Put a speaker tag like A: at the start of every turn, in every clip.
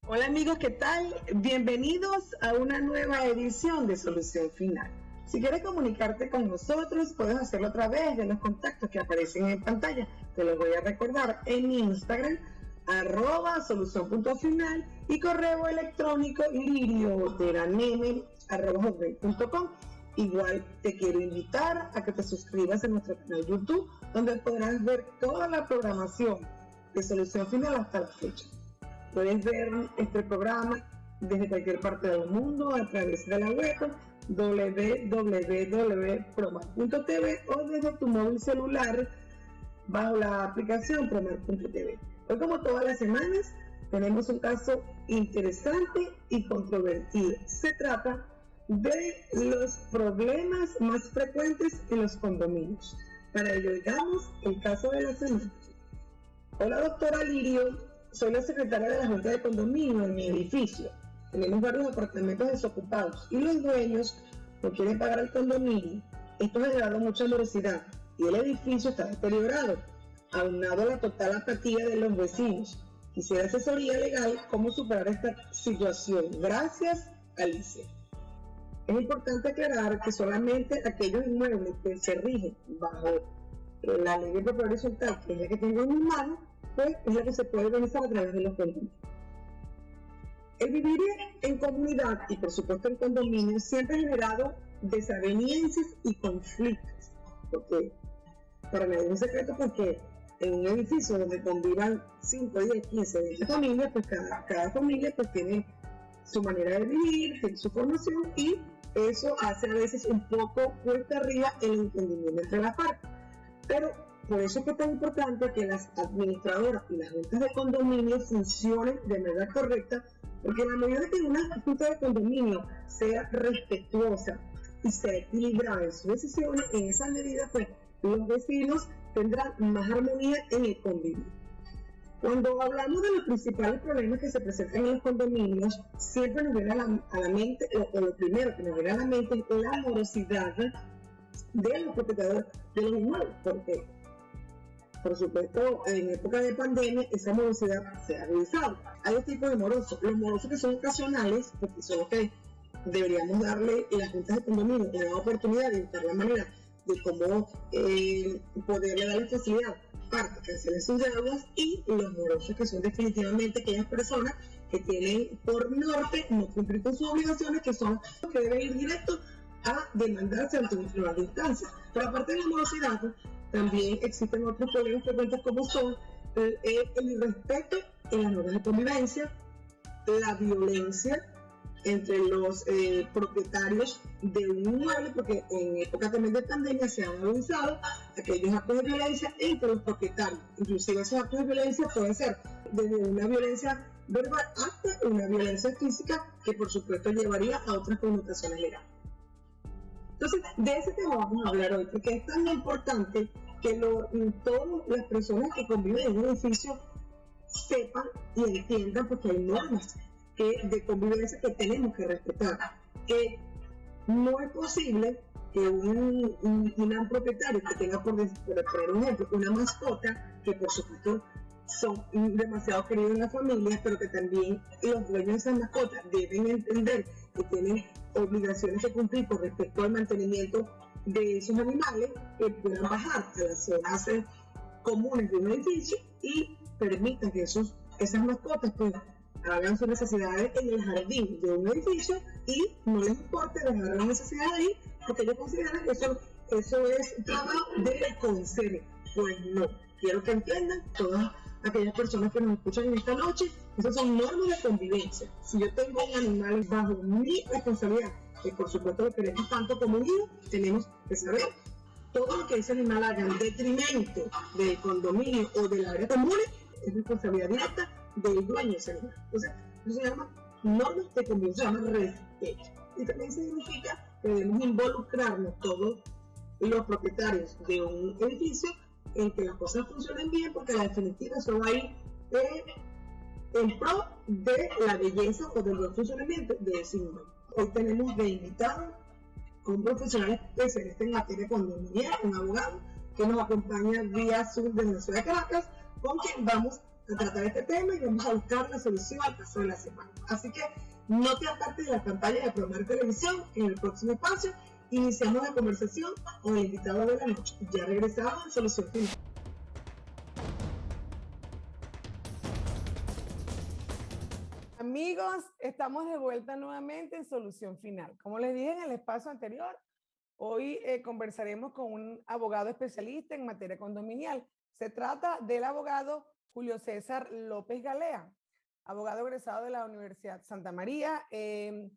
A: Hola amigos, ¿qué tal? Bienvenidos a una nueva edición de Solución Final. Si quieres comunicarte con nosotros, puedes hacerlo a través de los contactos que aparecen en pantalla. Te los voy a recordar en Instagram, @solucion.final y correo electrónico lirioteranemel@hotmail.com. Igual te quiero invitar a que te suscribas a nuestro canal YouTube, donde podrás ver toda la programación de Solución Final hasta la fecha. Puedes ver este programa desde cualquier parte del mundo a través de la web www.promar.tv o desde tu móvil celular bajo la aplicación promar.tv. Hoy, como todas las semanas, tenemos un caso interesante y controvertido. Se trata de los problemas más frecuentes en los condominios. Para ello, digamos el caso de la semana. Hola, doctora Lirio. Soy la secretaria de la Junta de Condominio en mi edificio. Tenemos varios apartamentos desocupados y los dueños no quieren pagar el condominio. Esto ha generado mucha morosidad y el edificio está deteriorado, aunado a la total apatía de los vecinos. Quisiera asesoría legal cómo superar esta situación. Gracias, Alicia. Es importante aclarar que solamente aquellos inmuebles que se rigen bajo la ley de propiedad horizontal, que es la que tengo en mi mano, pues es la que se puede organizar a través de los condominios. El vivir en comunidad y por supuesto en condominios siempre ha generado desavenencias y conflictos, porque para nadie es un secreto, porque en un edificio donde convivan 5, 10, 15, 20 familias, pues cada familia pues tiene su manera de vivir, tiene su formación, y eso hace a veces un poco cuesta arriba el entendimiento entre las partes. Pero por eso es que es tan importante que las administradoras y las juntas de condominio funcionen de manera correcta, porque en la medida de que una junta de condominio sea respetuosa y sea equilibrada en sus decisiones, en esa medida pues los vecinos tendrán más armonía en el convivio. Cuando hablamos de los principales problemas que se presentan en los condominios, siempre nos viene a la mente, o lo primero que nos viene a la mente, es la morosidad de los propietarios de los inmuebles, porque por supuesto en época de pandemia esa morosidad se ha realizado. Hay dos tipos de morosos: los morosos que son ocasionales, porque son los que deberíamos darle a las juntas de condominio una oportunidad de buscar la manera de cómo poderle dar la facilidad para cancelar sus deudas, y los morosos que son definitivamente aquellas personas que tienen por norte no cumplir con sus obligaciones, que son los que deben ir directo a demandarse ante un tribunal de instancia. Pero aparte de la morosidad, también existen otros problemas frecuentes, como son el irrespeto en las normas de convivencia, la violencia entre los propietarios de un inmueble, porque en época también de pandemia se han avanzado aquellos actos de violencia entre los propietarios. Inclusive esos actos de violencia pueden ser desde una violencia verbal hasta una violencia física, que por supuesto llevaría a otras connotaciones legales. Entonces, de ese tema vamos a hablar hoy, porque es tan importante que todas las personas que conviven en un edificio sepan y entiendan, porque hay normas de convivencia que tenemos que respetar. Que no es posible que un propietario que tenga, por poner un ejemplo, una mascota, que por supuesto son demasiado queridos en la familia, pero que también los dueños de esas mascotas deben entender que tienen obligaciones que cumplir con respecto al mantenimiento de esos animales, que puedan bajar a las zonas comunes de un edificio y permitan que esas mascotas pues hagan sus necesidades en el jardín de un edificio, y no les importa dejar las necesidades ahí, porque ellos consideran que eso es trabajo del conserje. Pues no, quiero que entiendan todas aquellas personas que nos escuchan en esta noche, esas son normas de convivencia. Si yo tengo un animal bajo mi responsabilidad, que por supuesto lo queremos tanto como un hijo, tenemos que saber todo lo que ese animal haga en detrimento del condominio o del área común es responsabilidad directa del dueño de ese animal. Entonces, eso se llama normas de convivencia, se llama respeto. Y también significa que debemos involucrarnos todos los propietarios de un edificio en que las cosas funcionen bien, porque en la definitiva eso va a ir en pro de la belleza o del buen funcionamiento de ese inmueble. Hoy tenemos de invitado a un profesional especialista en materia de condominio, un abogado que nos acompaña vía Zoom desde la ciudad de Caracas, con quien vamos a tratar este tema y vamos a buscar la solución al caso de la semana. Así que no te apartes de la pantalla de Promar Televisión. En el próximo espacio iniciamos la conversación con el invitado de la noche. Ya regresamos en Solución Final. Amigos, estamos de vuelta nuevamente en Solución Final. Como les dije en el espacio anterior, hoy conversaremos con un abogado especialista en materia condominial. Se trata del abogado Julio César López Galea, abogado egresado de la Universidad Santa María. Desde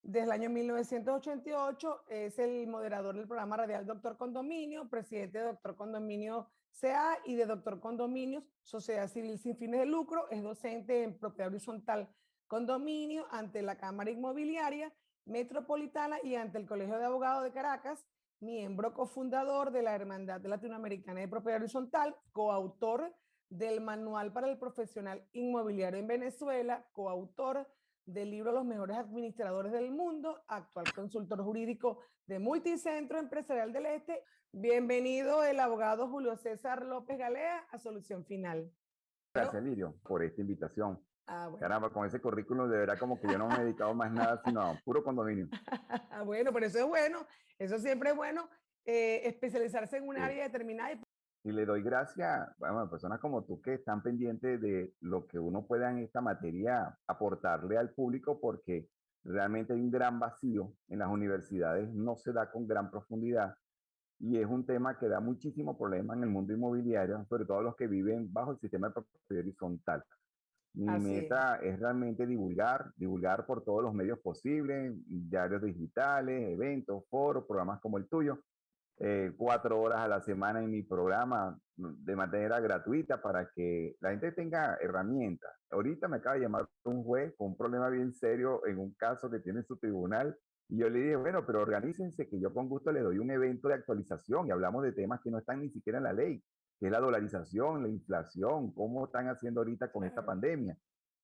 A: el año 1988 es el moderador del programa radial Doctor Condominio, presidente de Doctor Condominio CA y de Doctor Condominios, Sociedad Civil sin fines de lucro. Es docente en propiedad horizontal condominio ante la Cámara Inmobiliaria Metropolitana y ante el Colegio de Abogados de Caracas, miembro cofundador de la Hermandad Latinoamericana de Propiedad Horizontal, coautor del Manual para el Profesional Inmobiliario en Venezuela, coautor del libro Los Mejores Administradores del Mundo, actual consultor jurídico de Multicentro Empresarial del Este. Bienvenido el abogado Julio César López Galea a Solución Final.
B: Gracias, Lirio, por esta invitación.
A: Bueno.
B: Caramba, con ese currículum de verdad como que yo no me he dedicado más nada, sino a puro condominio.
A: Bueno, pero eso es bueno, eso siempre es bueno, especializarse en un área determinada.
B: Y le doy gracias a personas como tú que están pendientes de lo que uno pueda en esta materia aportarle al público, porque realmente hay un gran vacío en las universidades, no se da con gran profundidad y es un tema que da muchísimo problema en el mundo inmobiliario, sobre todo los que viven bajo el sistema de propiedad horizontal. Mi meta es realmente divulgar por todos los medios posibles, diarios digitales, eventos, foros, programas como el tuyo. 4 horas a la semana en mi programa de manera gratuita para que la gente tenga herramientas. Ahorita me acaba de llamar un juez con un problema bien serio en un caso que tiene en su tribunal y yo le dije, bueno, pero organícense que yo con gusto les doy un evento de actualización y hablamos de temas que no están ni siquiera en la ley, que es la dolarización, la inflación, cómo están haciendo ahorita con esta pandemia.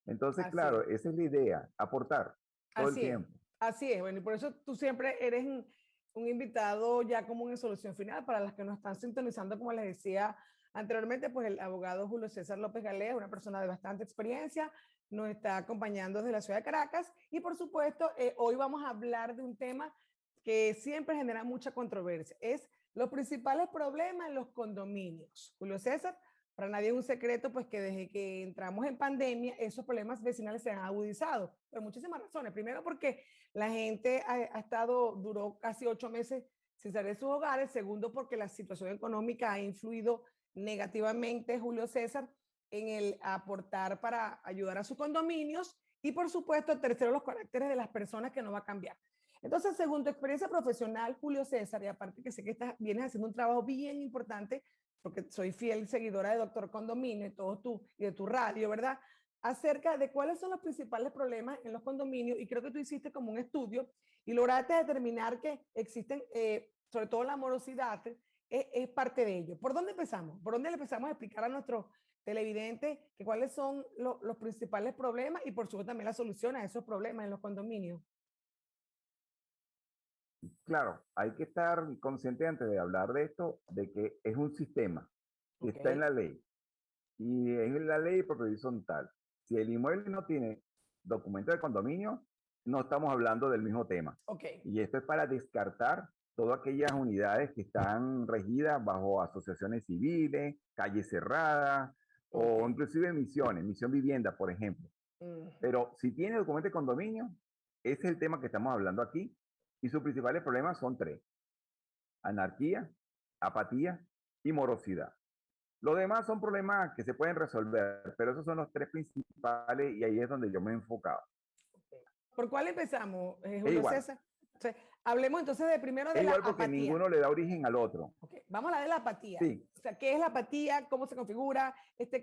B: Entonces, claro, esa es la idea, aportar todo el tiempo.
A: Así es, bueno, y por eso tú siempre eres un invitado ya común en Solución Final. Para las que nos están sintonizando, como les decía anteriormente, pues el abogado Julio César López Galea, una persona de bastante experiencia, nos está acompañando desde la ciudad de Caracas y por supuesto hoy vamos a hablar de un tema que siempre genera mucha controversia, es los principales problemas en los condominios. Julio César, para nadie es un secreto, pues que desde que entramos en pandemia, esos problemas vecinales se han agudizado por muchísimas razones. Primero, porque la gente duró casi 8 meses sin salir de sus hogares. Segundo, porque la situación económica ha influido negativamente, Julio César, en el aportar para ayudar a sus condominios. Y por supuesto, tercero, los caracteres de las personas, que no va a cambiar. Entonces, según tu experiencia profesional, Julio César, y aparte que sé que vienes haciendo un trabajo bien importante, porque soy fiel seguidora de Doctor Condominio y de tu radio, ¿verdad? Acerca de cuáles son los principales problemas en los condominios, y creo que tú hiciste como un estudio y lograste determinar que existen, sobre todo la morosidad, es parte de ello. ¿Por dónde empezamos? ¿Por dónde le empezamos a explicar a nuestros televidentes que cuáles son los principales problemas y por supuesto también la solución a esos problemas en los condominios?
B: Claro, hay que estar consciente antes de hablar de esto, de que es un sistema que está en la ley y es la ley de propiedad horizontal. Si el inmueble no tiene documento de condominio, no estamos hablando del mismo tema. Y esto es para descartar todas aquellas unidades que están regidas bajo asociaciones civiles, calles cerradas o inclusive misión vivienda, por ejemplo. Pero si tiene documento de condominio, ese es el tema que estamos hablando aquí. Y sus principales problemas son 3: anarquía, apatía y morosidad. Los demás son problemas que se pueden resolver, pero esos son los 3 principales y ahí es donde yo me he enfocado. ¿Por cuál empezamos, Julio César?
A: O sea, hablemos entonces de primero de la apatía.
B: Porque ninguno le da origen al otro.
A: Vamos a hablar de la apatía.
B: Sí.
A: O sea, ¿qué es la apatía? ¿Cómo se configura?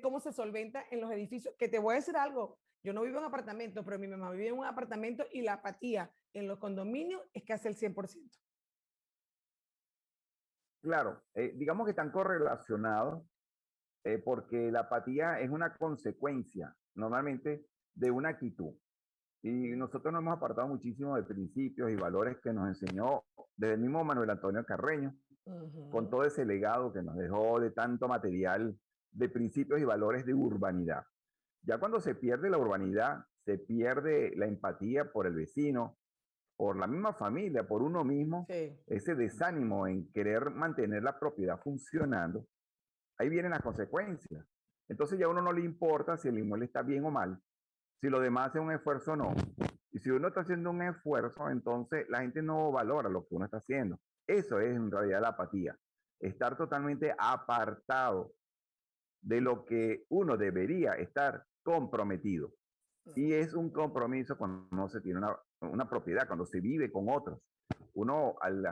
A: ¿Cómo se solventa en los edificios? Que te voy a decir algo. Yo no vivo en apartamento, pero mi mamá vive en un apartamento y la apatía en los condominios es casi el 100%.
B: Claro, digamos que están correlacionados porque la apatía es una consecuencia normalmente de una actitud. Y nosotros nos hemos apartado muchísimo de principios y valores que nos enseñó desde el mismo Manuel Antonio Carreño, con todo ese legado que nos dejó de tanto material de principios y valores de urbanidad. Ya cuando se pierde la urbanidad, se pierde la empatía por el vecino, por la misma familia, por uno mismo,
A: Sí.
B: ese desánimo en querer mantener la propiedad funcionando, ahí vienen las consecuencias. Entonces ya a uno no le importa si el inmueble está bien o mal, si los demás hacen un esfuerzo o no. Y si uno está haciendo un esfuerzo, entonces la gente no valora lo que uno está haciendo. Eso es en realidad la apatía. Estar totalmente apartado de lo que uno debería estar comprometido. Y es un compromiso cuando no se tiene una propiedad, cuando se vive con otros. Uno al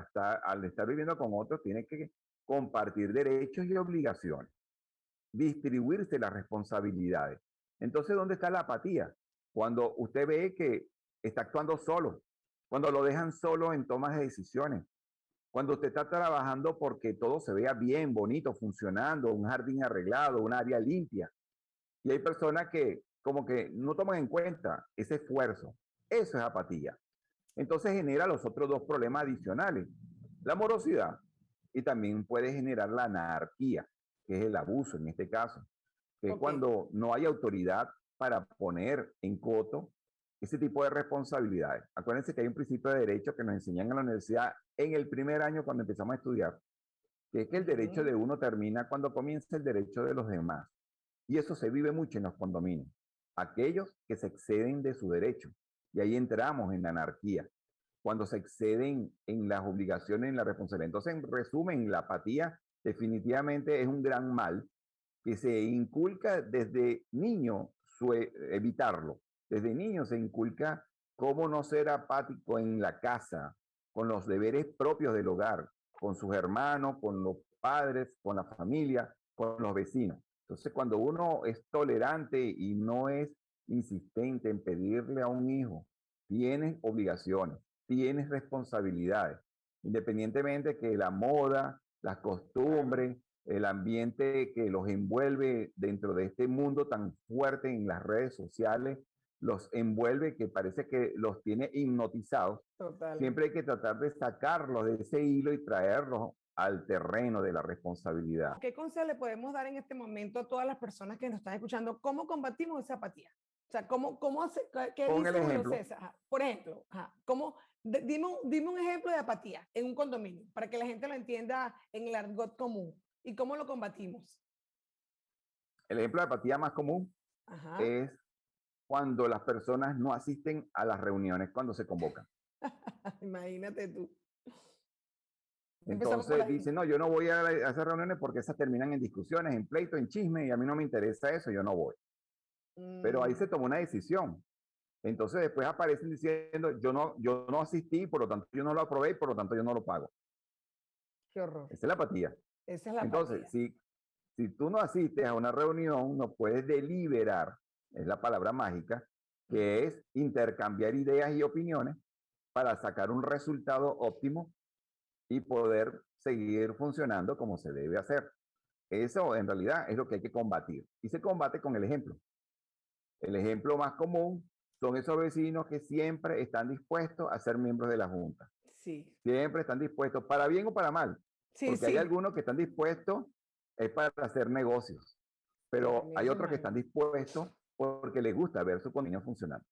B: estar viviendo con otros tiene que compartir derechos y obligaciones, distribuirse las responsabilidades. Entonces, ¿dónde está la apatía? Cuando usted ve que está actuando solo, cuando lo dejan solo en tomas de decisiones, cuando usted está trabajando porque todo se vea bien, bonito, funcionando, un jardín arreglado, un área limpia, y hay personas que como que no toman en cuenta ese esfuerzo. Eso es apatía. Entonces genera los otros dos problemas adicionales. La morosidad y también puede generar la anarquía, que es el abuso en este caso, que es
A: Ok.
B: cuando no hay autoridad para poner en coto ese tipo de responsabilidades. Acuérdense que hay un principio de derecho que nos enseñan en la universidad en el primer año cuando empezamos a estudiar, que es que el derecho de uno termina cuando comienza el derecho de los demás. Y eso se vive mucho en los condominios. Aquellos que se exceden de su derecho. Y ahí entramos en la anarquía. Cuando se exceden en las obligaciones, en la responsabilidad. Entonces, en resumen, la apatía definitivamente es un gran mal que se inculca desde niño evitarlo. Desde niño se inculca cómo no ser apático en la casa, con los deberes propios del hogar, con sus hermanos, con los padres, con la familia, con los vecinos. Entonces, cuando uno es tolerante y no es insistente en pedirle a un hijo, tienes obligaciones, tienes responsabilidades, independientemente que la moda, las costumbres, el ambiente que los envuelve dentro de este mundo tan fuerte en las redes sociales, los envuelve que parece que los tiene hipnotizados.
A: Total.
B: Siempre hay que tratar de sacarlos de ese hilo y traerlos al terreno de la responsabilidad.
A: ¿Qué consejo le podemos dar en este momento a todas las personas que nos están escuchando? ¿Cómo combatimos esa apatía? O sea, ¿qué
B: Con el
A: dice Julio
B: ejemplo,
A: César? Ajá. Por ejemplo, ajá, dime un ejemplo de apatía en un condominio para que la gente lo entienda en el argot común. ¿Y cómo lo combatimos?
B: el ejemplo de apatía más común
A: Ajá.
B: es cuando las personas no asisten a las reuniones cuando se convocan.
A: Imagínate tú. Empezamos por
B: Entonces
A: ahí.
B: dicen, no, yo no voy a esas reuniones porque esas terminan en discusiones, en pleitos, en chisme, y a mí no me interesa eso, yo no voy. Pero ahí
A: Mm,
B: se tomó una decisión. Entonces después aparecen diciendo, yo no asistí, por lo tanto yo no lo aprobé y por lo tanto yo no lo pago.
A: qué horror.
B: Esa es la apatía.
A: Esa es la
B: Entonces,
A: apatía.
B: si tú no asistes a una reunión, no puedes deliberar, es la palabra mágica, que es intercambiar ideas y opiniones para sacar un resultado óptimo y poder seguir funcionando como se debe hacer. Eso en realidad es lo que hay que combatir. Y se combate con el ejemplo. El ejemplo más común son esos vecinos que siempre están dispuestos a ser miembros de la Junta.
A: Sí.
B: Siempre están dispuestos, para bien o para mal.
A: Sí,
B: Porque hay
A: sí.
B: algunos que están dispuestos es para hacer negocios.
A: Sí,
B: Pero
A: también
B: hay
A: eso
B: otros que
A: imagino.
B: están dispuestos porque les gusta ver su condominio funcionando.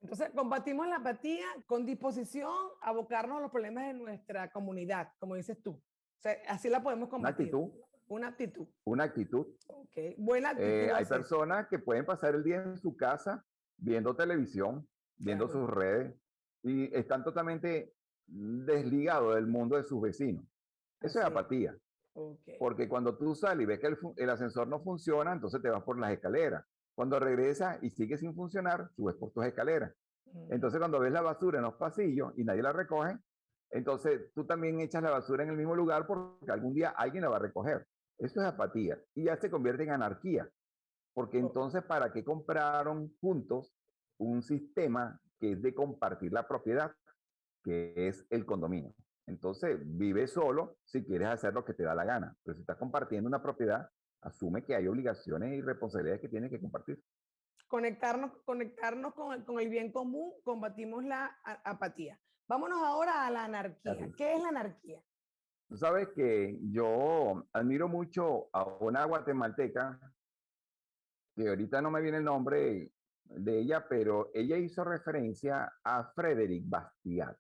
A: Entonces, combatimos la apatía con disposición a abocarnos a los problemas de nuestra comunidad, como dices tú. O sea, así la podemos
B: Una
A: combatir.
B: actitud,
A: Una actitud.
B: una actitud.
A: Ok. Buena actitud
B: Hay
A: hacia eso.
B: personas que pueden pasar el día en su casa viendo televisión, viendo
A: Claro.
B: sus redes y están totalmente desligados del mundo de sus vecinos. Eso es
A: Así es.
B: apatía,
A: Ok.
B: porque cuando tú sales y ves que el ascensor no funciona, entonces te vas por las escaleras. Cuando regresas y sigue sin funcionar, subes por tus escaleras.
A: Ujú.
B: Entonces cuando ves la basura en los pasillos y nadie la recoge, entonces tú también echas la basura en el mismo lugar porque algún día alguien la va a recoger. Eso es apatía y ya se convierte en anarquía. Porque
A: Oh,
B: entonces, ¿para qué compraron juntos un sistema que es de compartir la propiedad, que es el condominio? Entonces, vive solo si quieres hacer lo que te da la gana. Pero si estás compartiendo una propiedad, asume que hay obligaciones y responsabilidades que tienes que compartir.
A: conectarnos con el bien común, combatimos la apatía. Vámonos ahora a la anarquía.
B: Así.
A: ¿Qué es la anarquía?
B: Tú sabes que yo admiro mucho a una guatemalteca, que ahorita no me viene el nombre de ella, pero ella hizo referencia a Frédéric Bastiat,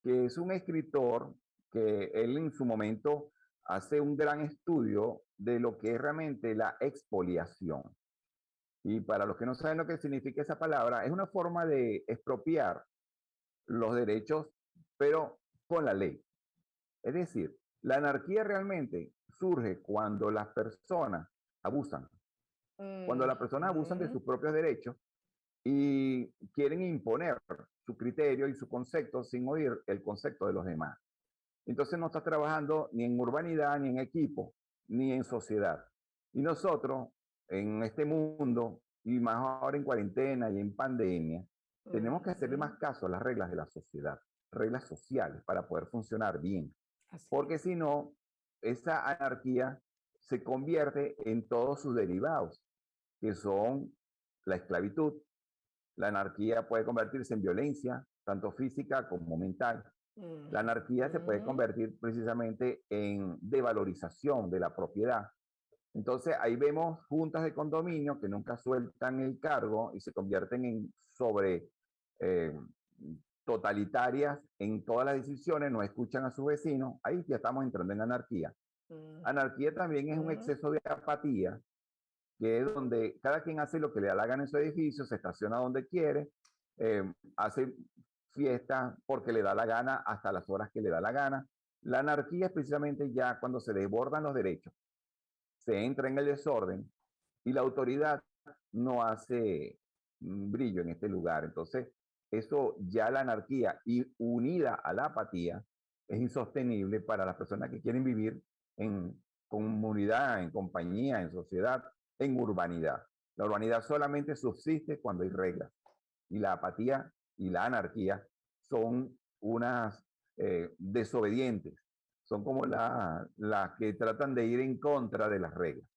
B: que es un escritor que él en su momento hace un gran estudio de lo que es realmente la expoliación. Y para los que no saben lo que significa esa palabra, es una forma de expropiar los derechos, pero con la ley. Es decir, la anarquía realmente surge cuando las personas abusan, cuando las personas abusan de
C: Ujú.
B: sus propios derechos y quieren imponer su criterio y su concepto sin oír el concepto de los demás. Entonces no estás trabajando ni en urbanidad, ni en equipo, ni en sociedad. Y nosotros, en este mundo, y más ahora en cuarentena y en pandemia, tenemos que hacerle
C: Ujú.
B: más caso a las reglas de la sociedad, reglas sociales para poder funcionar bien.
C: Así
B: Porque
C: es.
B: si no, esa anarquía se convierte en todos sus derivados, que son la esclavitud. La anarquía puede convertirse en violencia, tanto física como mental. La anarquía se puede
C: Ujú.
B: convertir precisamente en devalorización de la propiedad. Entonces ahí vemos juntas de condominio que nunca sueltan el cargo y se convierten en sobre eh, totalitarias en todas las decisiones, no escuchan a sus vecinos, ahí ya estamos entrando en anarquía. Anarquía también es un
C: Ujú.
B: exceso de apatía, que es donde cada quien hace lo que le da la gana en su edificio, se estaciona donde quiere, hace fiesta porque le da la gana hasta las horas que le da la gana. La anarquía es precisamente ya cuando se desbordan los derechos, se entra en el desorden y la autoridad no hace brillo en este lugar. Entonces, eso ya la anarquía y unida a la apatía es insostenible para las personas que quieren vivir en comunidad, en compañía, en sociedad, en urbanidad. La urbanidad solamente subsiste cuando hay reglas y la apatía y la anarquía son unas desobedientes, son como las que tratan de ir en contra de las reglas.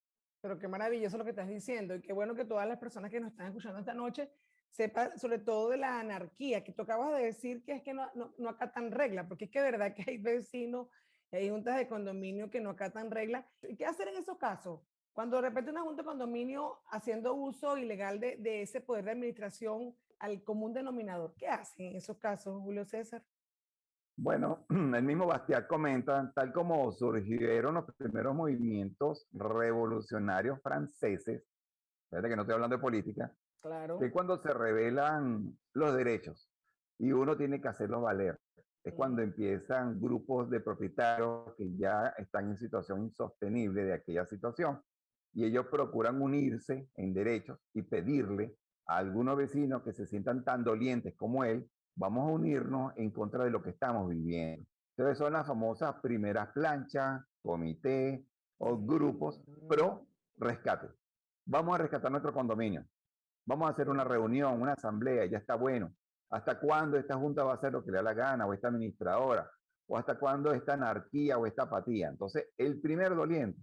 C: Pero qué maravilloso lo que estás diciendo y qué bueno que todas las personas que nos están escuchando esta noche sepan sobre todo de la anarquía, que tú acabas de decir que es que no acatan reglas, porque es que de verdad que hay vecinos, hay juntas de condominio que no acatan reglas. ¿Y qué hacer en esos casos? Cuando de repente una junta de condominio haciendo uso ilegal de ese poder de administración al común denominador, ¿qué hacen en esos casos, Julio César?
B: Bueno, el mismo Bastiat comenta, tal como surgieron los primeros movimientos revolucionarios franceses, fíjate que no estoy hablando de política, que
C: Claro.
B: cuando se revelan los derechos y uno tiene que hacerlos valer, es cuando
C: Mm.
B: empiezan grupos de propietarios que ya están en situación insostenible de aquella situación y ellos procuran unirse en derechos y pedirle a algunos vecinos que se sientan tan dolientes como él, vamos a unirnos en contra de lo que estamos viviendo. Entonces son las famosas primeras planchas, comités o grupos
C: Mm.
B: pro rescate. Vamos a rescatar nuestro condominio. Vamos a hacer una reunión, una asamblea, ya está bueno. ¿Hasta cuándo esta junta va a hacer lo que le da la gana, o esta administradora? ¿O hasta cuándo esta anarquía o esta apatía? Entonces, el primer doliente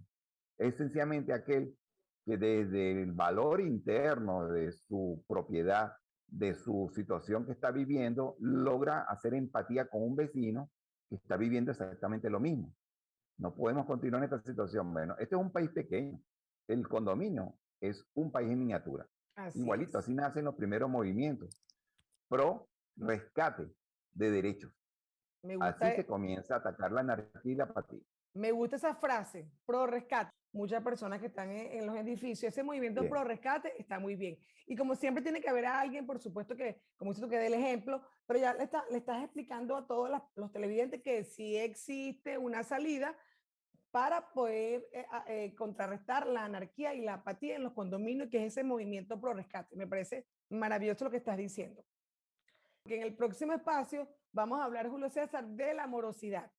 B: es sencillamente aquel que desde el valor interno de su propiedad, de su situación que está viviendo, logra hacer empatía con un vecino que está viviendo exactamente lo mismo. No podemos continuar en esta situación. Bueno, este es un país pequeño. El condominio es un país en miniatura.
C: Así
B: Igualito,
C: es.
B: así nacen los primeros movimientos. Pro rescate de derechos.
C: Me
B: Así
C: gusta
B: se comienza a atacar la anarquía y la apatía.
C: Me gusta esa frase, pro rescate. Muchas personas que están en los edificios, ese movimiento
B: Bien.
C: pro rescate está muy bien. Y como siempre tiene que haber a alguien, por supuesto que, como dices tú, que dé el ejemplo, pero ya le estás explicando a todos los televidentes que sí existe una salida para poder contrarrestar la anarquía y la apatía en los condominios, que es ese movimiento pro rescate. Me parece maravilloso lo que estás diciendo. Que en el próximo espacio vamos a hablar, Julio César, de la morosidad.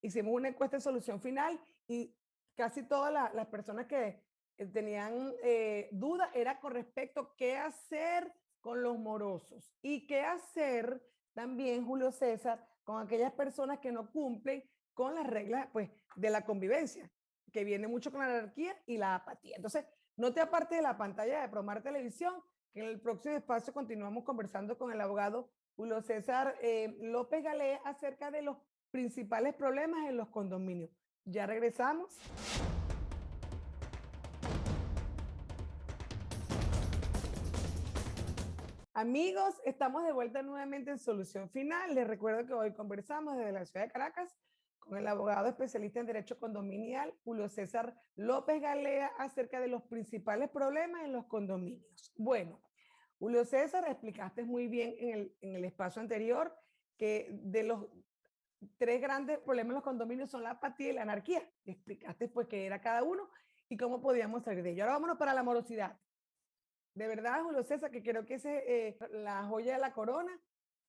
C: Hicimos una encuesta de solución final y casi todas las personas que tenían dudas era con respecto a qué hacer con los morosos y qué hacer también, Julio César, con aquellas personas que no cumplen con las reglas pues, de la convivencia, que viene mucho con la anarquía y la apatía. Entonces, no te apartes de la pantalla de Promar Televisión, que en el próximo espacio continuamos conversando con el abogado Julio César López Galé acerca de los principales problemas en los condominios. Ya regresamos. Amigos, estamos de vuelta nuevamente en Solución Final. Les recuerdo que hoy conversamos desde la ciudad de Caracas con el abogado especialista en Derecho Condominial, Julio César López Galea, acerca de los principales problemas en los condominios. Bueno, Julio César, explicaste muy bien en el espacio anterior que de los tres grandes problemas en los condominios son la apatía y la anarquía. Explicaste pues qué era cada uno y cómo podíamos salir de ello. Ahora vámonos para la morosidad. De verdad, Julio César, que creo que es la joya de la corona.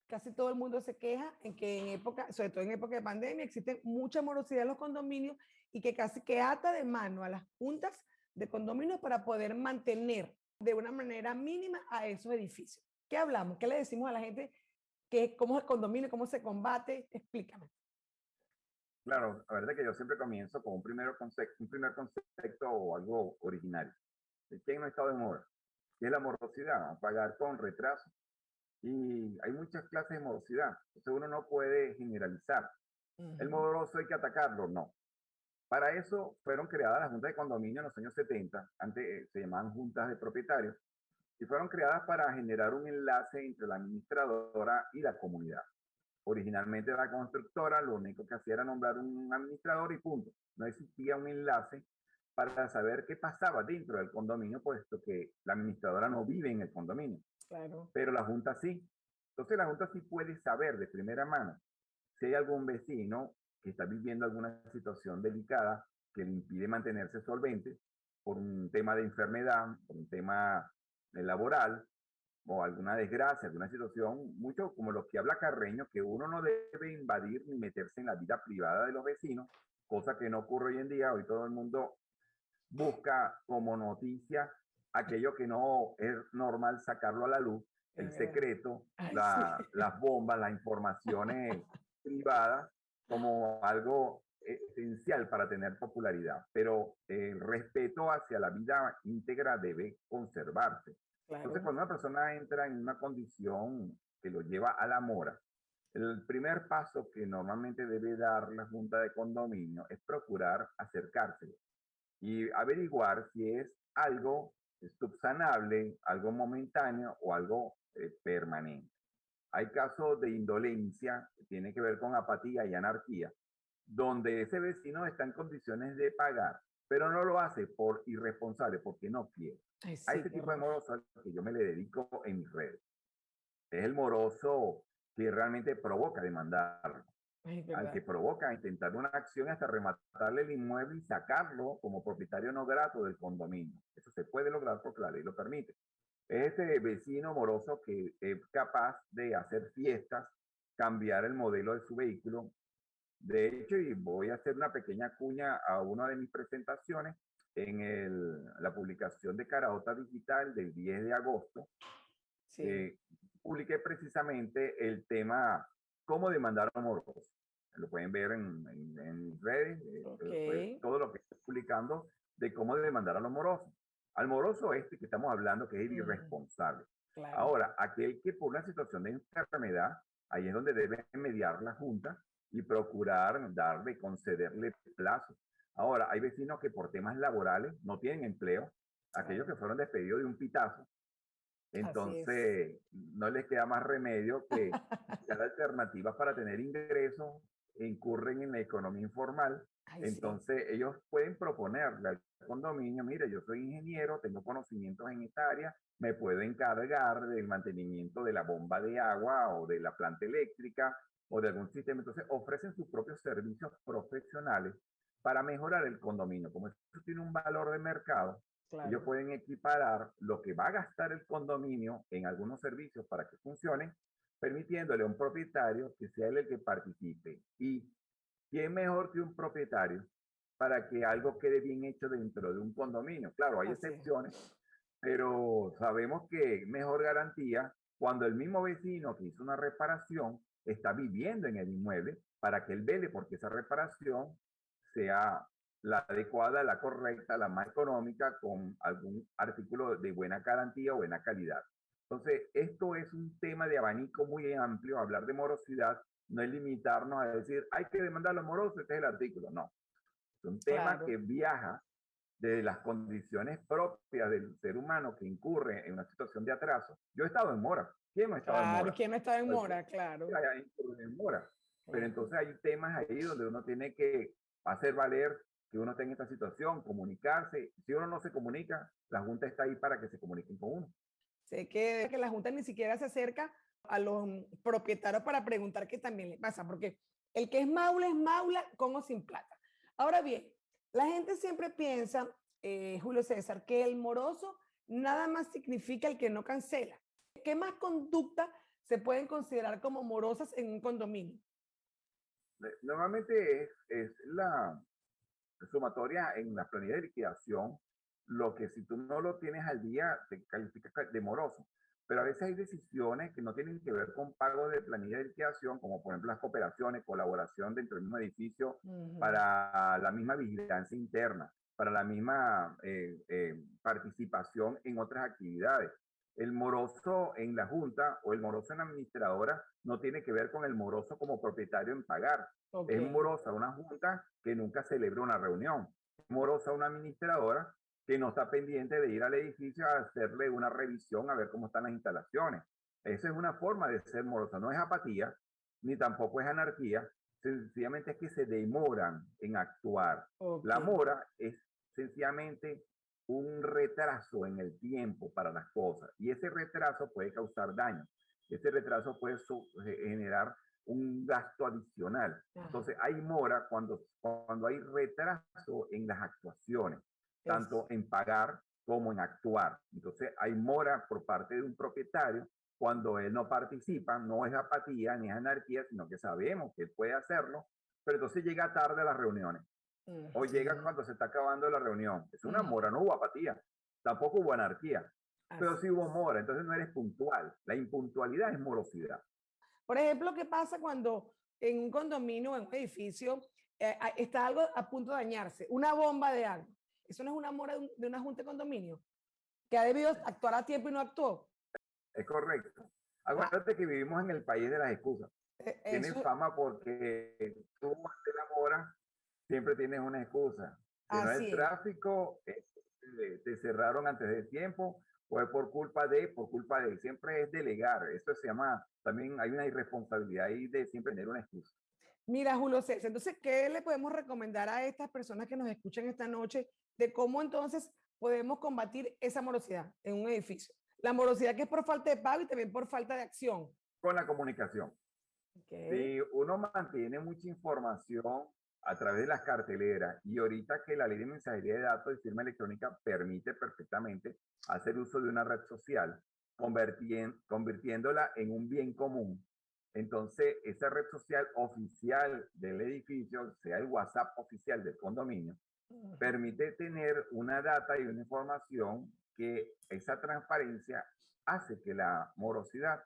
C: Casi todo el mundo se queja en que en época, sobre todo en época de pandemia, existe mucha morosidad en los condominios y que casi que ata de mano a las juntas de condominios para poder mantener de una manera mínima a esos edificios. ¿Qué hablamos? ¿Qué le decimos a la gente? ¿Cómo es el condominio? ¿Cómo se combate? Explícame.
B: Claro, la verdad que yo siempre comienzo con un primer concepto o algo originario. ¿Quién no ha estado de moda? ¿Qué es la morosidad? Pagar con retraso. Y hay muchas clases de morosidad. Entonces uno no puede generalizar. ¿El moroso hay que atacarlo? No. Para eso fueron creadas las juntas de condominio en los años 70. Antes se llamaban juntas de propietarios. Y fueron creadas para generar un enlace entre la administradora y la comunidad. Originalmente la constructora lo único que hacía era nombrar un administrador y punto. No existía un enlace para saber qué pasaba dentro del condominio, puesto que la administradora no vive en el condominio.
C: Claro.
B: Pero la Junta sí. Entonces la Junta sí puede saber de primera mano si hay algún vecino que está viviendo alguna situación delicada que le impide mantenerse solvente por un tema de enfermedad, por un tema laboral o alguna desgracia, alguna situación, mucho como lo que habla Carreño, que uno no debe invadir ni meterse en la vida privada de los vecinos, cosa que no ocurre hoy en día. Hoy todo el mundo busca como noticia aquello que no es normal sacarlo a la luz, el secreto, las bombas, las informaciones privadas, como algo esencial para tener popularidad. Pero el respeto hacia la vida íntegra debe conservarse. Claro. Entonces, cuando una persona entra en una condición que lo lleva a la mora, el primer paso que normalmente debe dar la Junta de Condominio es procurar acercárselo y averiguar si es algo subsanable, algo momentáneo o algo permanente. Hay casos de indolencia que tiene que ver con apatía y anarquía, donde ese vecino está en condiciones de pagar, pero no lo hace por irresponsable, porque no quiere. Ay, sí, a ese tipo de moroso al que yo me le dedico en mis redes. Es el moroso que realmente provoca demandarlo. Al que provoca intentar una acción hasta rematarle el inmueble y sacarlo como propietario no grato del condominio. Eso se puede lograr porque la ley lo permite. Es ese vecino moroso que es capaz de hacer fiestas, cambiar el modelo de su vehículo. De hecho, y voy a hacer una pequeña cuña a una de mis presentaciones en la publicación de Caraota Digital del 10 de agosto. Sí. Publiqué precisamente el tema cómo demandar a morosos. Lo pueden ver en redes, pues, todo lo que estoy publicando de cómo demandar a los morosos. Al moroso que estamos hablando, que es el irresponsable. Claro. Ahora, aquel que por una situación de enfermedad, ahí es donde debe mediar la Junta y procurar darle, concederle plazo. Ahora, hay vecinos que por temas laborales no tienen empleo, aquellos que fueron despedidos de un pitazo. Entonces, no les queda más remedio que buscar alternativas para tener ingresos, incurren en la economía informal. Ay, entonces, sí. Ellos pueden proponerle al condominio: mire, yo soy ingeniero, tengo conocimientos en esta área, me puedo encargar del mantenimiento de la bomba de agua o de la planta eléctrica o de algún sistema. Entonces, ofrecen sus propios servicios profesionales para mejorar el condominio. Como eso tiene un valor de mercado, claro, ellos pueden equiparar lo que va a gastar el condominio en algunos servicios para que funcionen, permitiéndole a un propietario que sea él el que participe. ¿Y quién mejor que un propietario para que algo quede bien hecho dentro de un condominio? Claro, hay excepciones, pero sabemos que mejor garantía cuando el mismo vecino que hizo una reparación está viviendo en el inmueble, para que él vele porque esa reparación sea la adecuada, la correcta, la más económica, con algún artículo de buena garantía o buena calidad. Entonces, esto es un tema de abanico muy amplio, hablar de morosidad, no es limitarnos a decir, hay que demandar a los morosos, este es el artículo. No, es un tema
C: Claro,
B: que viaja de las condiciones propias del ser humano que incurre en una situación de atraso. Yo he estado en mora. ¿Quién no ha estado en
C: claro.
B: mora?
C: ¿Quién no está en
B: Cualquiera
C: mora? Claro,
B: haya incurrido en mora. Pero
C: claro.
B: entonces hay temas ahí donde uno tiene que hacer valer que uno está en esta situación, comunicarse. Si uno no se comunica, la Junta está ahí para que se comuniquen con uno.
C: Sé que la Junta ni siquiera se acerca a los propietarios para preguntar qué también le pasa, porque el que es maula con o sin plata. Ahora bien, la gente siempre piensa, Julio César, que el moroso nada más significa el que no cancela. ¿Qué más conductas se pueden considerar como morosas en un condominio?
B: Normalmente es la sumatoria en la planilla de liquidación, lo que si tú no lo tienes al día te califica de moroso. Pero a veces hay decisiones que no tienen que ver con pago de planilla de liquidación, como por ejemplo las cooperaciones, colaboración dentro del mismo edificio
C: Ujú.
B: para la misma vigilancia interna, para la misma participación en otras actividades. El moroso en la junta o el moroso en la administradora no tiene que ver con el moroso como propietario en pagar.
C: Ok,
B: Es morosa una junta que nunca celebra una reunión. Es morosa una administradora que no está pendiente de ir al edificio a hacerle una revisión a ver cómo están las instalaciones. Esa es una forma de ser morosa. No es apatía, ni tampoco es anarquía. Sencillamente es que se demoran en actuar.
C: ok.
B: La mora es sencillamente un retraso en el tiempo para las cosas y ese retraso puede causar daño. Ese retraso puede generar un gasto adicional.
C: Ajá.
B: Entonces hay mora cuando hay retraso en las actuaciones,
C: Es,
B: tanto en pagar como en actuar. Entonces hay mora por parte de un propietario cuando él no participa, no es apatía ni es anarquía, sino que sabemos que él puede hacerlo, pero entonces llega tarde a las reuniones o llega
C: ujú,
B: cuando se está acabando la reunión. Es una
C: ujú.
B: mora, no hubo apatía, tampoco hubo anarquía, pero
C: Así
B: sí hubo
C: es.
B: mora, entonces no eres puntual. La impuntualidad es morosidad.
C: Por ejemplo, ¿qué pasa cuando en un condominio o en un edificio está algo a punto de dañarse? Una bomba de algo. Eso no es una mora de una junta de condominio que ha debido actuar a tiempo y no actuó.
B: Es correcto.
C: Ah,
B: Acuérdate que vivimos en el país de las excusas. Tienen
C: eso,
B: fama porque tú ante la mora siempre tienes una excusa. Que no
C: así
B: el
C: es.
B: tráfico, te cerraron antes de tiempo, fue por culpa de, siempre es delegar. Eso se llama, también hay una irresponsabilidad ahí de siempre tener una excusa.
C: Mira, Julio César, entonces, ¿qué le podemos recomendar a estas personas que nos escuchan esta noche de cómo entonces podemos combatir esa morosidad en un edificio? La morosidad que es por falta de pago y también por falta de acción.
B: Con la comunicación.
C: Okay.
B: Si uno mantiene mucha información a través de las carteleras y ahorita que la ley de mensajería de datos y firma electrónica permite perfectamente hacer uso de una red social, convirtiéndola en un bien común. Entonces, esa red social oficial del edificio, sea el WhatsApp oficial del condominio,
C: Ujú.
B: permite tener una data y una información que esa transparencia hace que la morosidad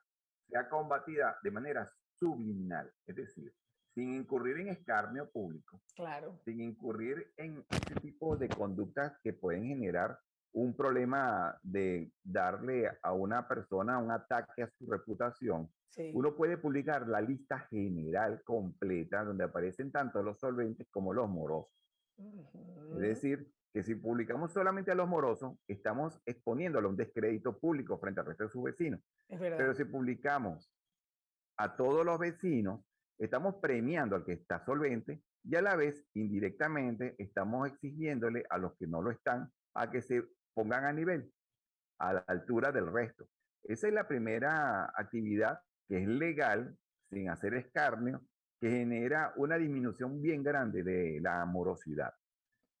B: sea combatida de manera subliminal, es decir, sin incurrir en escarnio público,
C: Claro,
B: sin incurrir en ese tipo de conductas que pueden generar un problema de darle a una persona un ataque a su reputación.
C: sí.
B: Uno puede publicar la lista general completa donde aparecen tanto los solventes como los morosos. Es
C: Ujú.
B: decir, que si publicamos solamente a los morosos, estamos exponiéndolo a un descrédito público frente al resto de sus vecinos.
C: Es
B: Pero
C: verdad.
B: si publicamos a todos los vecinos, estamos premiando al que está solvente y a la vez, indirectamente, estamos exigiéndole a los que no lo están a que se pongan a nivel, a la altura del resto. Esa es la primera actividad que es legal, sin hacer escarnio, que genera una disminución bien grande de la morosidad.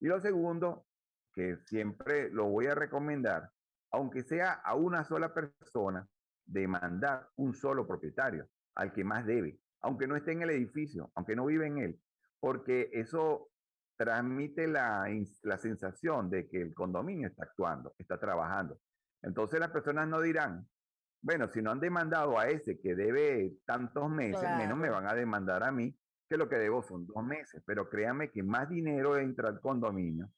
B: Y lo segundo, que siempre lo voy a recomendar, aunque sea a una sola persona, demandar un solo propietario, al que más debe, aunque no esté en el edificio, aunque no vive en él, porque eso transmite la sensación de que el condominio está actuando, está trabajando. Entonces las personas no dirán, bueno, si no han demandado a ese que debe tantos meses, menos me
C: Claro.
B: van a demandar a mí, que lo que debo son 2 meses. Pero créanme que más dinero entra al condominio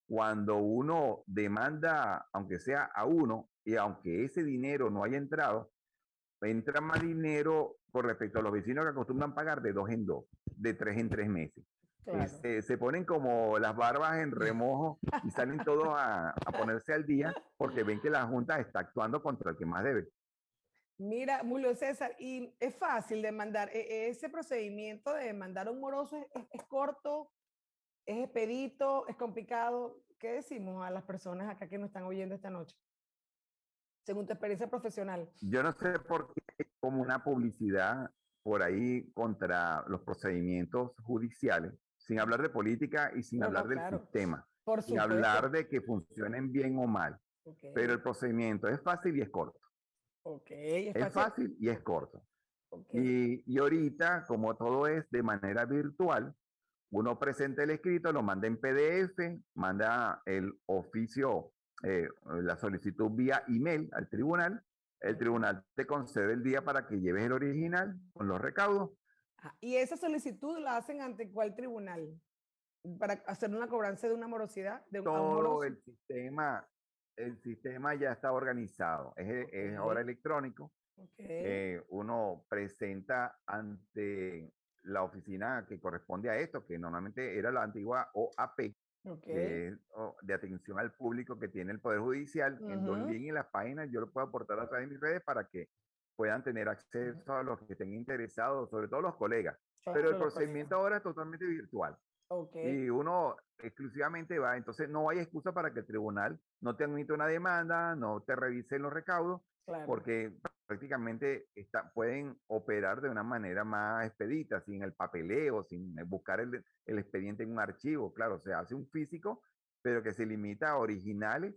B: cuando uno demanda, aunque sea a uno, y aunque ese dinero no haya entrado, entra más dinero con respecto a los vecinos que acostumbran pagar de 2 en 2, de 3 en 3 meses.
C: Claro.
B: Se ponen como las barbas en remojo y salen todos a ponerse al día porque ven que la Junta está actuando contra el que más debe.
C: Mira, Julio César, y es fácil demandar, ese procedimiento de demandar a un moroso es corto, es expedito, es complicado. ¿Qué decimos a las personas acá que nos están oyendo esta noche? Según tu experiencia profesional.
B: Yo no sé por qué hay como una publicidad por ahí contra los procedimientos judiciales, sin hablar de política y sin
C: No, no,
B: hablar del
C: claro.
B: sistema,
C: Por
B: sin hablar
C: supuesto.
B: de que funcionen bien o mal,
C: Ok,
B: pero el procedimiento es fácil y es corto.
C: ok, es
B: Es
C: fácil.
B: fácil y es corto.
C: Ok.
B: Y ahorita, como todo es de manera virtual, uno presenta el escrito, lo manda en PDF, manda el oficio, la solicitud vía email al tribunal. El
C: Ok.
B: tribunal te concede el día para que lleves el original con los recaudos.
C: Ajá. ¿Y esa solicitud la hacen ante cuál tribunal? Para hacer una cobranza de una morosidad, a un
B: Todo
C: moroso.
B: el sistema ya está organizado.
C: Ok,
B: Es ahora electrónico.
C: ok,
B: Uno presenta ante la oficina que corresponde a esto, que normalmente era la antigua OAP,
C: ok.
B: que es de atención al público que tiene el Poder Judicial, en donde
C: Ujú.
B: link en las páginas yo lo puedo aportar a través de mis redes para que puedan tener acceso a los que estén interesados, sobre todo los colegas. Pero el
C: Claro, los colegas.
B: procedimiento ahora es totalmente virtual
C: Ok,
B: y uno exclusivamente va, entonces no hay excusa para que el tribunal no te admita una demanda, no te revise los recaudos,
C: claro.
B: porque prácticamente pueden operar de una manera más expedita, sin el papeleo, sin buscar el expediente en un archivo. Claro, se hace un físico, pero que se limita a originales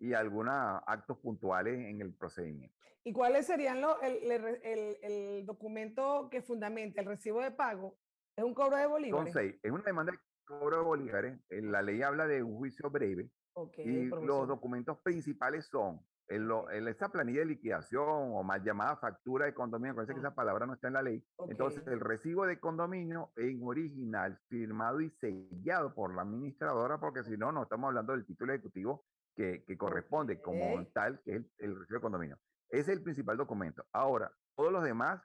B: y algunos actos puntuales en el procedimiento.
C: ¿Y cuáles serían el documento que fundamenta el recibo de pago? ¿Es un cobro de
B: Son
C: bolívares?
B: 6. Es una demanda de cobro de bolívares. La ley habla de un juicio breve
C: Ok,
B: y los
C: promoción.
B: documentos principales son
C: Ok,
B: esa planilla de liquidación o mal llamada factura de condominio. Parece que
C: ah,
B: esa palabra no está en la ley.
C: ok.
B: Entonces, el recibo de condominio en original, firmado y sellado por la administradora, porque si no, no estamos hablando del título ejecutivo que
C: Ok,
B: corresponde como tal, que es el recibo de condominio. Ese es el principal documento. Ahora, todos los demás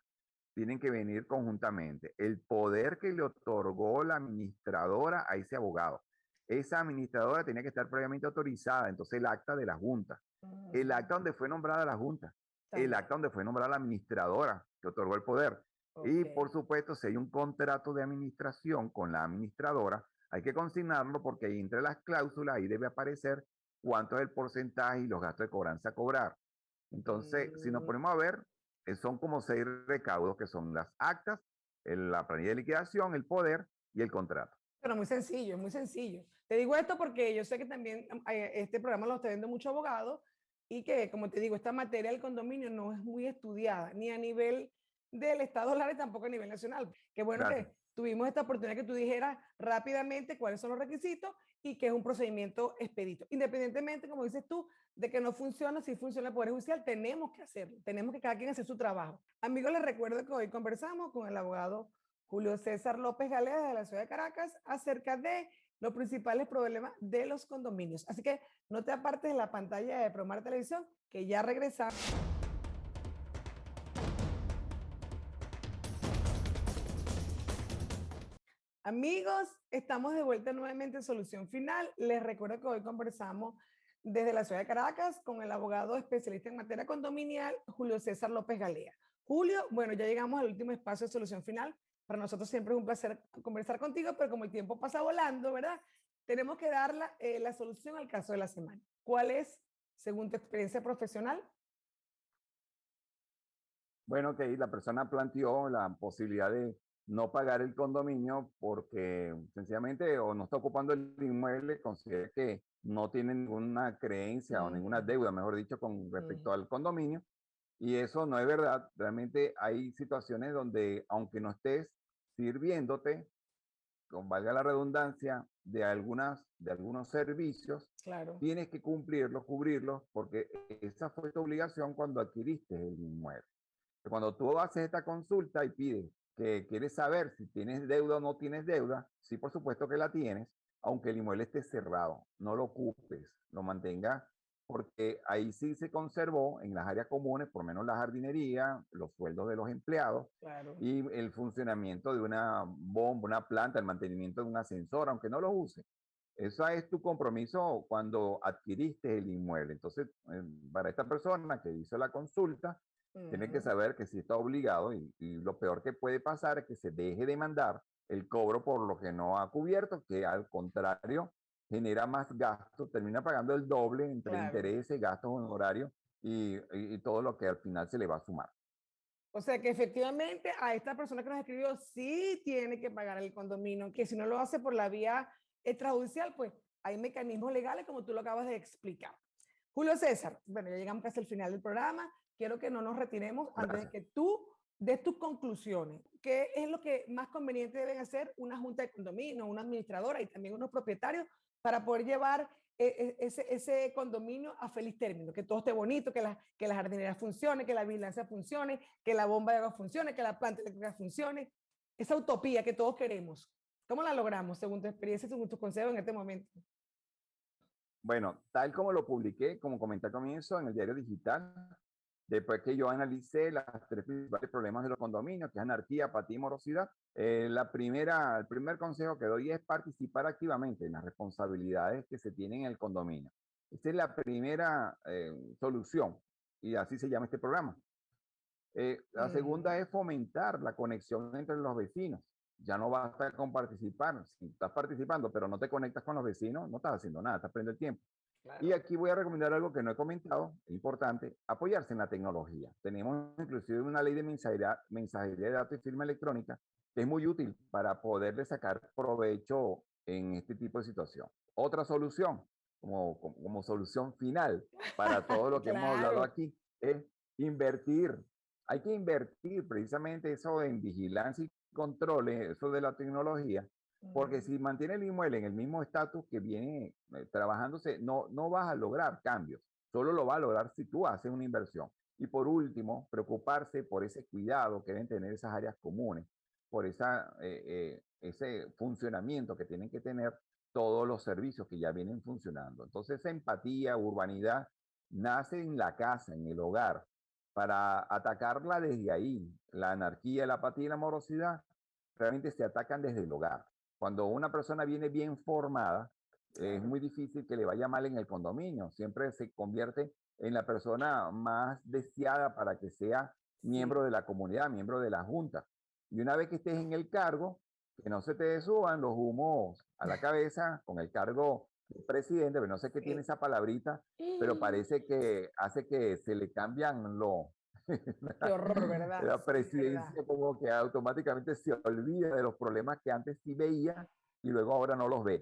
B: tienen que venir conjuntamente. El poder que le otorgó la administradora a ese abogado. Esa administradora tenía que estar previamente autorizada, entonces el acta de la Junta, el acta donde fue nombrada la Junta, el
C: también.
B: acta donde fue nombrada la administradora que otorgó el poder.
C: Ok.
B: Y por supuesto, si hay un contrato de administración con la administradora, hay que consignarlo porque ahí entre las cláusulas ahí debe aparecer cuánto es el porcentaje y los gastos de cobranza a cobrar. Entonces, si nos
C: Mm,
B: ponemos a ver, son como 6 recaudos que son las actas, la planilla de liquidación, el poder y el contrato.
C: pero muy sencillo, muy sencillo. Te digo esto porque yo sé que también este programa lo está viendo mucho abogado y que, como te digo, esta materia del condominio no es muy estudiada, ni a nivel del Estado Lara y tampoco a nivel nacional. Qué bueno
B: Gracias.
C: que tuvimos esta oportunidad que tú dijeras rápidamente cuáles son los requisitos y que es un procedimiento expedito. Independientemente, como dices tú, de que no funciona, si funciona el Poder Judicial, tenemos que hacerlo, tenemos que cada quien hacer su trabajo. Amigos, les recuerdo que hoy conversamos con el abogado Julio César López Galea de la ciudad de Caracas acerca de los principales problemas de los condominios. Así que no te apartes de la pantalla de Promar Televisión, que ya regresamos. Amigos, estamos de vuelta nuevamente en Solución Final. Les recuerdo que hoy conversamos desde la ciudad de Caracas con el abogado especialista en materia condominial, Julio César López Galea. Julio, bueno, ya llegamos al último espacio de Solución Final. Para nosotros siempre es un placer conversar contigo, pero como el tiempo pasa volando, ¿verdad? Tenemos que dar la solución al caso de la semana. ¿Cuál es, según tu experiencia profesional?
B: Bueno, que la persona planteó la posibilidad de no pagar el condominio porque sencillamente o no está ocupando el inmueble, considera que no tiene ninguna creencia o ninguna
C: Mm,
B: deuda, mejor dicho, con respecto
C: mm,
B: al condominio. Y eso no es verdad. Realmente hay situaciones donde, aunque no estés sirviéndote, con valga la redundancia, de algunos servicios,
C: claro.
B: tienes que cumplirlos, cubrirlos, porque esa fue tu obligación cuando adquiriste el inmueble. Cuando tú haces esta consulta y pides que quieres saber si tienes deuda o no tienes deuda, sí, por supuesto que la tienes, aunque el inmueble esté cerrado, no lo ocupes, lo mantenga porque ahí sí se conservó en las áreas comunes, por lo menos la jardinería, los sueldos de los empleados
C: Claro.
B: y el funcionamiento de una bomba, una planta, el mantenimiento de un ascensor, aunque no lo use. Eso es tu compromiso cuando adquiriste el inmueble. Entonces, para esta persona que hizo la consulta, tiene que
C: Ujú.
B: saber que sí está obligado y lo peor que puede pasar es que se deje de mandar el cobro por lo que no ha cubierto, que al contrario genera más gastos, termina pagando el doble entre
C: Claro.
B: intereses, gastos honorarios y todo lo que al final se le va a sumar.
C: O sea que efectivamente a esta persona que nos escribió sí tiene que pagar el condominio, que si no lo hace por la vía extrajudicial, pues hay mecanismos legales como tú lo acabas de explicar. Julio César, bueno, ya llegamos casi al final del programa. Quiero que no nos retiremos antes de
B: Gracias.
C: que tú des tus conclusiones. ¿Qué es lo que más conveniente deben hacer una junta de condominio, una administradora y también unos propietarios para poder llevar ese condominio a feliz término? Que todo esté bonito, que la jardinera funcione, que la vigilancia funcione, que la bomba de agua funcione, que la planta eléctrica funcione. Esa utopía que todos queremos. ¿Cómo la logramos según tu experiencia, según tus consejos en este momento?
B: Bueno, tal como lo publiqué, como comenté al comienzo, en el diario digital, después que yo analicé las tres principales problemas de los condominios, que es anarquía, apatía y morosidad, el primer consejo que doy es participar activamente en las responsabilidades que se tienen en el condominio. Esta es la primera solución y así se llama este programa. La segunda
C: Mm,
B: es fomentar la conexión entre los vecinos. Ya no basta con participar. Si estás participando, pero no te conectas con los vecinos, no estás haciendo nada, estás perdiendo el tiempo. Y
C: claro.
B: aquí voy a recomendar algo que no he comentado, es importante, apoyarse en la tecnología. Tenemos inclusive una ley de mensajería de datos y firma electrónica que es muy útil para poderle sacar provecho en este tipo de situación. Otra solución, como solución final para todo lo que hemos hablado
C: Claro.
B: aquí, es invertir. Hay que invertir precisamente eso en vigilancia y controles, eso de la tecnología, porque
C: Mm,
B: si mantiene el inmueble en el mismo estatus que viene trabajándose, no vas a lograr cambios. Solo lo va a lograr si tú haces una inversión. Y por último, preocuparse por ese cuidado que deben tener esas áreas comunes, por ese funcionamiento que tienen que tener todos los servicios que ya vienen funcionando. Entonces, esa empatía, urbanidad, nace en la casa, en el hogar. Para atacarla desde ahí, la anarquía, la apatía y la morosidad realmente se atacan desde el hogar. Cuando una persona viene bien formada, es
C: claro.
B: muy difícil que le vaya mal en el condominio. Siempre se convierte en la persona más deseada para que sea miembro
C: Sí.
B: de la comunidad, miembro de la junta. Y una vez que estés en el cargo, que no se te suban los humos a la cabeza con el cargo de presidente, pero no sé qué tiene
C: Sí.
B: esa palabrita, pero parece que hace que se le cambian
C: Qué horror, ¿verdad?
B: la
C: Sí, ¿verdad?
B: presidencia como que automáticamente se olvida de los problemas que antes sí veía y luego ahora no los ve.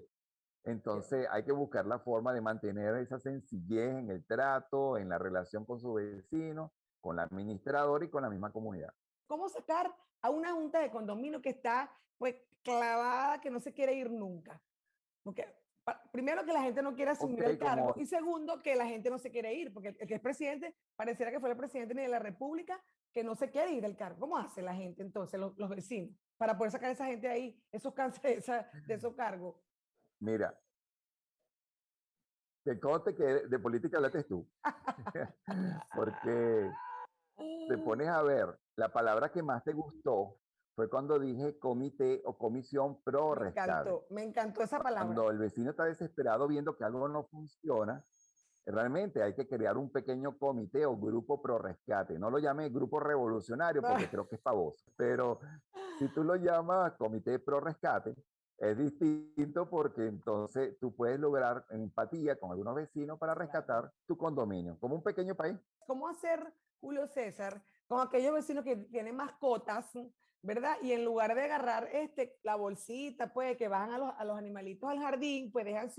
C: Qué-
B: Entonces hay que buscar la forma de mantener esa sencillez en el trato, en la relación con su vecino, con la administradora y con la misma comunidad.
C: ¿Cómo sacar a una junta de condominio que está pues clavada, que no se quiere ir nunca? Porque primero que la gente no quiere
B: Ok,
C: asumir el cargo
B: como,
C: y segundo que la gente no se quiere ir, porque el que es presidente pareciera que fue el presidente ni de la República que no se quiere ir del cargo. ¿Cómo hace la gente entonces, los vecinos, para poder sacar a esa gente ahí, esos cánceres de esos cargos?
B: mira, que conste que de política hablaste tú, porque te pones a ver, la palabra que más te gustó fue cuando dije comité o comisión pro rescate.
C: Me encantó esa palabra.
B: Cuando el vecino está desesperado viendo que algo no funciona, realmente hay que crear un pequeño comité o grupo pro rescate. No lo llame grupo revolucionario porque creo que es pavoso, pero si tú lo llamas comité pro rescate, es distinto porque entonces tú puedes lograr empatía con algunos vecinos para
C: Claro.
B: rescatar tu condominio, como un pequeño país.
C: ¿Cómo hacer, Julio César, con aquellos vecinos que tienen mascotas, ¿verdad? Y en lugar de agarrar la bolsita, pues, que bajan a los animalitos al jardín, pues dejan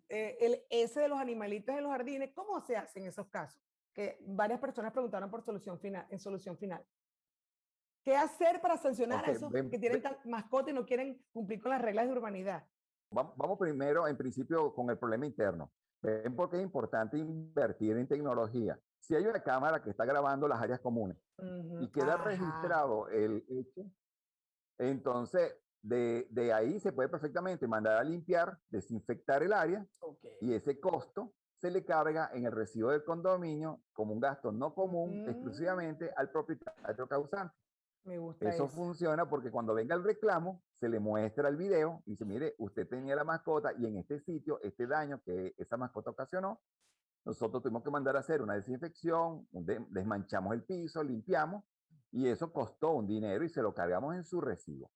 C: el S de los animalitos en los jardines. ¿Cómo se hace en esos casos? Que varias personas preguntaron por solución final, en solución final. ¿Qué hacer para sancionar
B: Ok,
C: a esos que tienen mascota y no quieren cumplir con las reglas de urbanidad?
B: vamos primero, en principio, con el problema interno. Ven por qué es importante invertir en tecnología. Si hay una cámara que está grabando las áreas comunes
C: Ujú.
B: y queda
C: Ajá.
B: registrado el hecho, entonces de ahí se puede perfectamente mandar a limpiar, desinfectar el área y ese costo se le carga en el recibo del condominio como un gasto no común exclusivamente al propietario causante.
C: Me gusta
B: Eso
C: eso.
B: funciona porque cuando venga el reclamo, se le muestra el video y dice, mire, usted tenía la mascota y en este sitio, este daño que esa mascota ocasionó, nosotros tuvimos que mandar a hacer una desinfección, desmanchamos el piso, limpiamos y eso costó un dinero y se lo cargamos en su recibo.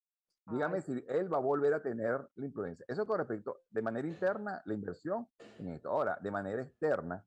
B: Dígame
C: Ay,
B: si él va a volver a tener la imprudencia. Eso con respecto, de manera interna, la inversión en esto. Ahora, de manera externa,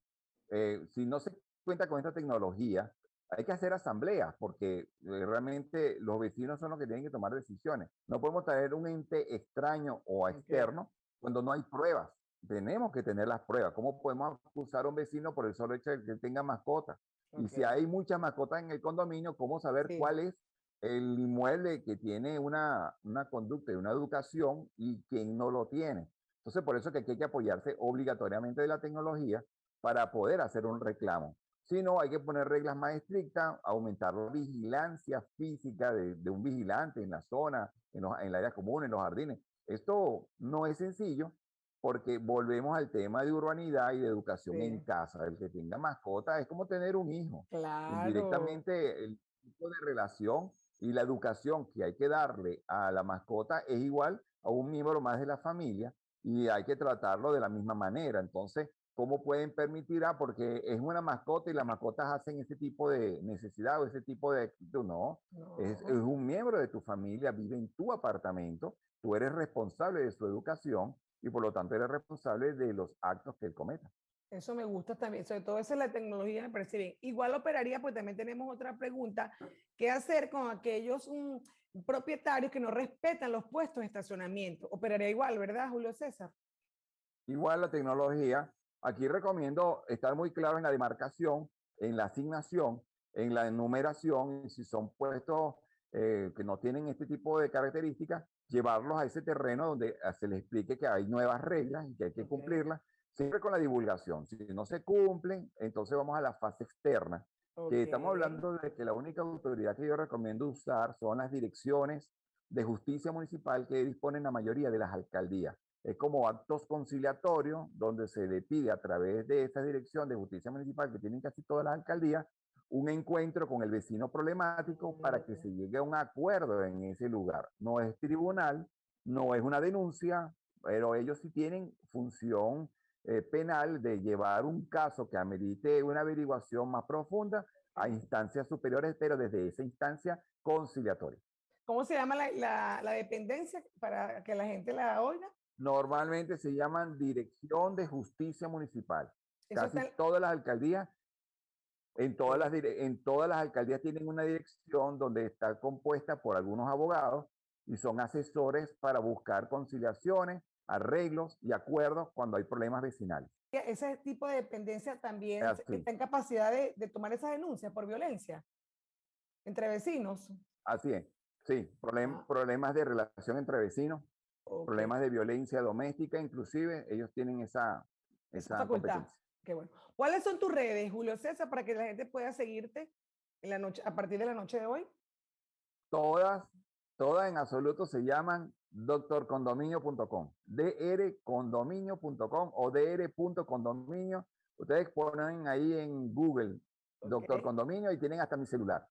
B: si no se cuenta con esta tecnología, hay que hacer asambleas porque realmente los vecinos son los que tienen que tomar decisiones. No podemos traer un ente extraño o
C: ok,
B: externo cuando no hay pruebas. Tenemos que tener las pruebas. ¿Cómo podemos acusar a un vecino por el solo hecho de que él tenga mascotas? Y
C: ok.
B: si hay muchas mascotas en el condominio, ¿cómo saber
C: Sí,
B: cuál es el inmueble que tiene una conducta y una educación y quién no lo tiene? Entonces, por eso que aquí hay que apoyarse obligatoriamente de la tecnología para poder hacer un reclamo. Si no, hay que poner reglas más estrictas, aumentar la vigilancia física de un vigilante en la zona, en el área común, en los jardines. Esto no es sencillo porque volvemos al tema de urbanidad y de educación en
C: sí,
B: casa. El que tenga mascota es como tener un hijo.
C: claro.
B: Indirectamente, el tipo de relación y la educación que hay que darle a la mascota es igual a un miembro más de la familia y hay que tratarlo de la misma manera. Entonces, ¿cómo pueden permitir? Porque es una mascota y las mascotas hacen ese tipo de necesidad o ese tipo de actitud. No, es
C: No.
B: un miembro de tu familia, vive en tu apartamento, tú eres responsable de su educación y por lo tanto eres responsable de los actos que él cometa.
C: Eso me gusta también, sobre todo eso de la tecnología me parece bien. Igual operaría, pues también tenemos otra pregunta, ¿qué hacer con aquellos propietarios que no respetan los puestos de estacionamiento? Operaría igual, ¿verdad, Julio César?
B: Igual la tecnología, aquí recomiendo estar muy claro en la demarcación, en la asignación, en la enumeración, y si son puestos que no tienen este tipo de características, llevarlos a ese terreno donde se les explique que hay nuevas reglas y que hay que
C: Ok,
B: cumplirlas, siempre con la divulgación. Si no se cumplen, entonces vamos a la fase externa, que
C: ok,
B: estamos hablando de que la única autoridad que yo recomiendo usar son las direcciones de justicia municipal que disponen la mayoría de las alcaldías. Es como actos conciliatorios donde se le pide a través de esta dirección de justicia municipal que tienen casi todas las alcaldías un encuentro con el vecino problemático para que se llegue a un acuerdo en ese lugar. No es tribunal, no es una denuncia, pero ellos sí tienen función penal de llevar un caso que amerite una averiguación más profunda a
C: ok.
B: instancias superiores, pero desde esa instancia conciliatoria.
C: ¿Cómo se llama la dependencia para que la gente la oiga?
B: Normalmente se llaman Dirección de Justicia Municipal.
C: Eso
B: Casi
C: está,
B: todas las alcaldías,
C: ok.
B: en todas las alcaldías tienen una dirección donde está compuesta por algunos abogados y son asesores para buscar conciliaciones, arreglos y acuerdos cuando hay problemas vecinales.
C: Ese tipo de dependencia también
B: Así,
C: está en capacidad de tomar esas denuncias por violencia entre vecinos.
B: así es. Sí,
C: Ah,
B: problemas de relación entre vecinos,
C: ok.
B: problemas de violencia doméstica, inclusive ellos tienen
C: Esa
B: esa
C: facultad.
B: competencia.
C: Qué bueno. ¿Cuáles son tus redes, Julio César, para que la gente pueda seguirte en la noche, a partir de la noche de hoy?
B: Todas, todas en absoluto se llaman drcondominio.com, drcondominio.com o dr.condominio. Ustedes ponen ahí en Google
C: Ok.
B: Doctor Condominio y tienen hasta mi celular.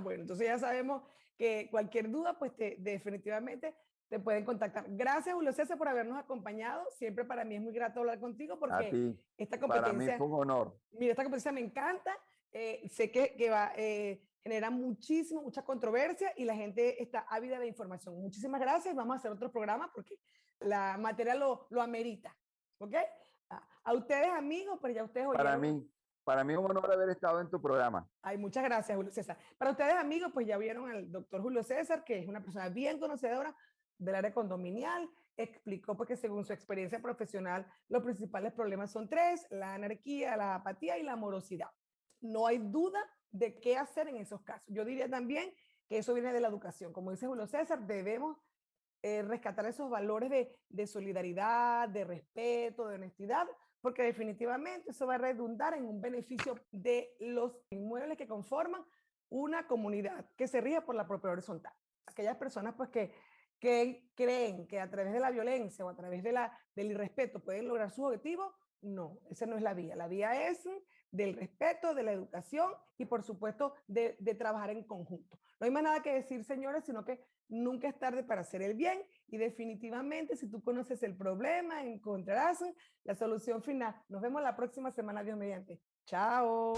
C: Bueno, entonces ya sabemos que cualquier duda, pues definitivamente te pueden contactar. Gracias, Julio César, por habernos acompañado. Siempre para mí es muy grato hablar contigo
B: A
C: porque
B: ti,
C: esta
B: para mí
C: competencia,
B: fue un honor.
C: mira, esta competencia me encanta. Sé que va, genera mucha controversia y la gente está ávida de información. Muchísimas gracias. Vamos a hacer otro programa porque la materia lo amerita. ¿Ok? A ustedes, amigos, pero ya ustedes
B: Para
C: oyeron.
B: mí, para mí es un honor haber estado en tu programa.
C: Ay, muchas gracias, Julio César. Para ustedes, amigos, pues ya vieron al doctor Julio César, que es una persona bien conocedora del área condominial. Explicó porque según su experiencia profesional, los principales problemas son tres: la anarquía, la apatía y la morosidad. No hay duda de qué hacer en esos casos. Yo diría también que eso viene de la educación. Como dice Julio César, debemos rescatar esos valores de solidaridad, de respeto, de honestidad, porque definitivamente eso va a redundar en un beneficio de los inmuebles que conforman una comunidad que se rige por la propia horizontal. Aquellas personas pues que que creen que a través de la violencia o a través del irrespeto pueden lograr sus objetivos, no, esa no es la vía. La vía es del respeto, de la educación y por supuesto de trabajar en conjunto. No hay más nada que decir, señores, sino que nunca es tarde para hacer el bien y definitivamente si tú conoces el problema, encontrarás la solución final. Nos vemos la próxima semana, Dios mediante. Chao.